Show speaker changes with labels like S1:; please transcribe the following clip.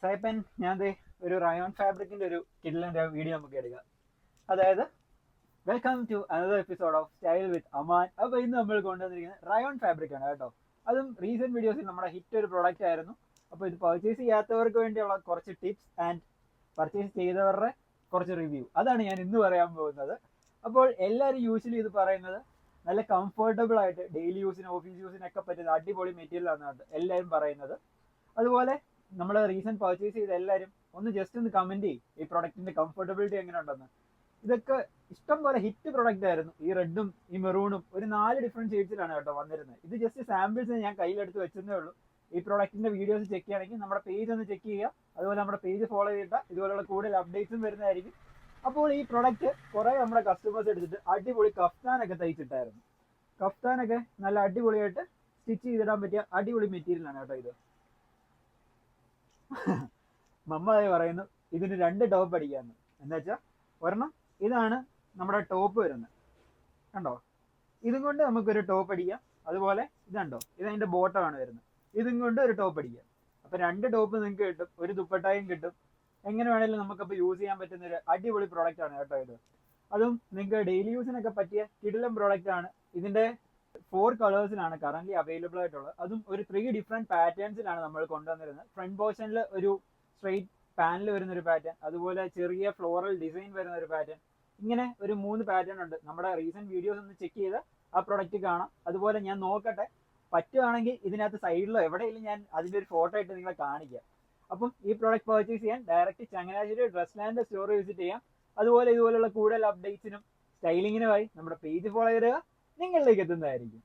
S1: സായിപ്പൻ ഞാൻ ഒരു റയോൺ ഫാബ്രിക്കിന്റെ ഒരു കിഡിലിന്റെ വീഡിയോ നമുക്ക് എടുക്കാം. അതായത് welcome to another episode of style with Aman. അപ്പൊ ഇന്ന് നമ്മൾ കൊണ്ടുവന്നിരിക്കുന്നത് റയോൺ ഫാബ്രിക് ആണ് കേട്ടോ. അതും റീസെന്റ് വീഡിയോസിൽ നമ്മുടെ ഹിറ്റ് ഒരു പ്രോഡക്റ്റ് ആയിരുന്നു. അപ്പോൾ ഇത് പർച്ചേസ് ചെയ്യാത്തവർക്ക് വേണ്ടിയുള്ള കുറച്ച് ടിപ്സ് ആൻഡ് പർച്ചേസ് ചെയ്തവരുടെ കുറച്ച് റിവ്യൂ, അതാണ് ഞാൻ ഇന്ന് പറയാൻ പോകുന്നത്. അപ്പോൾ എല്ലാവരും യൂഷ്വലി ഇത് പറയുന്നത് നല്ല കംഫർട്ടബിൾ ആയിട്ട് ഡെയിലി യൂസിന് ഓഫീസ് യൂസിനൊക്കെ പറ്റുന്ന അടിപൊളി മെറ്റീരിയൽ ആണ് എല്ലാവരും പറയുന്നത്. അതുപോലെ നമ്മൾ റീസെന്റ് പർച്ചേസ് ചെയ്ത എല്ലാവരും ഒന്ന് ജസ്റ്റ് ഒന്ന് കമന്റ് ചെയ്യും ഈ പ്രൊഡക്റ്റിന്റെ കംഫർട്ടബിലിറ്റി എങ്ങനെ ഉണ്ടെന്ന്. ഇതൊക്കെ ഇഷ്ടം പോലെ ഹിറ്റ് പ്രൊഡക്റ്റ് ആയിരുന്നു. ഈ റെഡും ഈ മെറൂണും ഒരു 4 ഡിഫറെന്റ് ഷെയ്ഡ്സിലാണ് കേട്ടോ വന്നിരുന്നത്. ഇത് ജസ്റ്റ് സാമ്പിൾസ് ഞാൻ കയ്യിലെടുത്ത് വെച്ചതേ ഉള്ളൂ. ഈ പ്രൊഡക്റ്റിന്റെ വീഡിയോസ് ചെക്ക് ചെയ്യുകയാണെങ്കിൽ നമ്മുടെ പേജ് ഒന്ന് ചെക്ക് ചെയ്യുക. അതുപോലെ നമ്മുടെ പേജ് ഫോളോ ചെയ്തിട്ട് ഇതുപോലുള്ള കൂടുതൽ അപ്ഡേറ്റ്സും വരുന്നതായിരിക്കും. അപ്പോൾ ഈ പ്രൊഡക്റ്റ് കുറെ നമ്മുടെ കസ്റ്റമേഴ്സ് എടുത്തിട്ട് അടിപൊളി കഫ്താനൊക്കെ തയ്ച്ചിട്ടായിരുന്നു. കഫ്താനൊക്കെ നല്ല അടിപൊളിയായിട്ട് സ്റ്റിച്ച് ചെയ്തിടാൻ പറ്റിയ അടിപൊളി മെറ്റീരിയൽ ആണ് കേട്ടോ ഇത്. മമ്മ പറയുന്നു ഇതിന് 2 ടോപ്പ് അടിക്കാന്ന്. എന്താ വെച്ചാൽ ഒരെണ്ണം ഇതാണ് നമ്മുടെ ടോപ്പ് വരുന്നത്, കണ്ടോ? ഇതും കൊണ്ട് നമുക്കൊരു ടോപ്പ് അടിക്കാം. അതുപോലെ ഇതുണ്ടോ, ഇതതിന്റെ ബോട്ടമാണ് വരുന്നത്. ഇതും കൊണ്ട് ഒരു ടോപ്പ് അടിക്കാം. അപ്പൊ 2 ടോപ്പ് നിങ്ങൾക്ക് കിട്ടും, ഒരു ദുപ്പട്ടായും കിട്ടും. എങ്ങനെ വേണേലും നമുക്കപ്പോൾ യൂസ് ചെയ്യാൻ പറ്റുന്ന ഒരു അടിപൊളി പ്രോഡക്റ്റ് ആണ് കേട്ടോ ഇത്. അതും നിങ്ങൾക്ക് ഡെയിലി യൂസിനൊക്കെ പറ്റിയ കിടിലം പ്രോഡക്റ്റ് ആണ്. ഇതിന്റെ 4 കളേഴ്സിലാണ് കറന്റ് അവൈലബിൾ ആയിട്ടുള്ളത്. അതും ഒരു 3 ഡിഫറെന്റ് പാറ്റേൺസിലാണ് നമ്മൾ കൊണ്ടുവന്നിരുന്നത്. ഫ്രണ്ട് പോർഷനിൽ ഒരു സ്ട്രെയിറ്റ് പാനൽ വരുന്ന ഒരു പാറ്റേൺ, അതുപോലെ ചെറിയ ഫ്ലോറൽ ഡിസൈൻ വരുന്ന ഒരു പാറ്റേൺ, ഇങ്ങനെ ഒരു 3 പാറ്റേൺ ഉണ്ട്. നമ്മുടെ റീസെന്റ് വീഡിയോസ് ഒന്ന് ചെക്ക് ചെയ്ത് ആ പ്രൊഡക്റ്റ് കാണാം. അതുപോലെ ഞാൻ നോക്കട്ടെ, പറ്റുവാണെങ്കിൽ ഇതിനകത്ത് സൈഡിലോ എവിടെയെങ്കിലും ഞാൻ അതിന്റെ ഒരു ഫോട്ടോ ഇട്ട് നിങ്ങളെ കാണിക്കാം. അപ്പം ഈ പ്രോഡക്റ്റ് പർച്ചേസ് ചെയ്യാൻ direct Changanassery dress land store visit ചെയ്യാം. അതുപോലെ ഇതുപോലുള്ള കൂടുതൽ അപ്ഡേറ്റ്സിനും സ്റ്റൈലിങ്ങിനുമായി നമ്മുടെ പേജ് ഫോളോ ചെയ്യുക, നിങ്ങളിലേക്ക് എത്തുന്നതായിരിക്കും.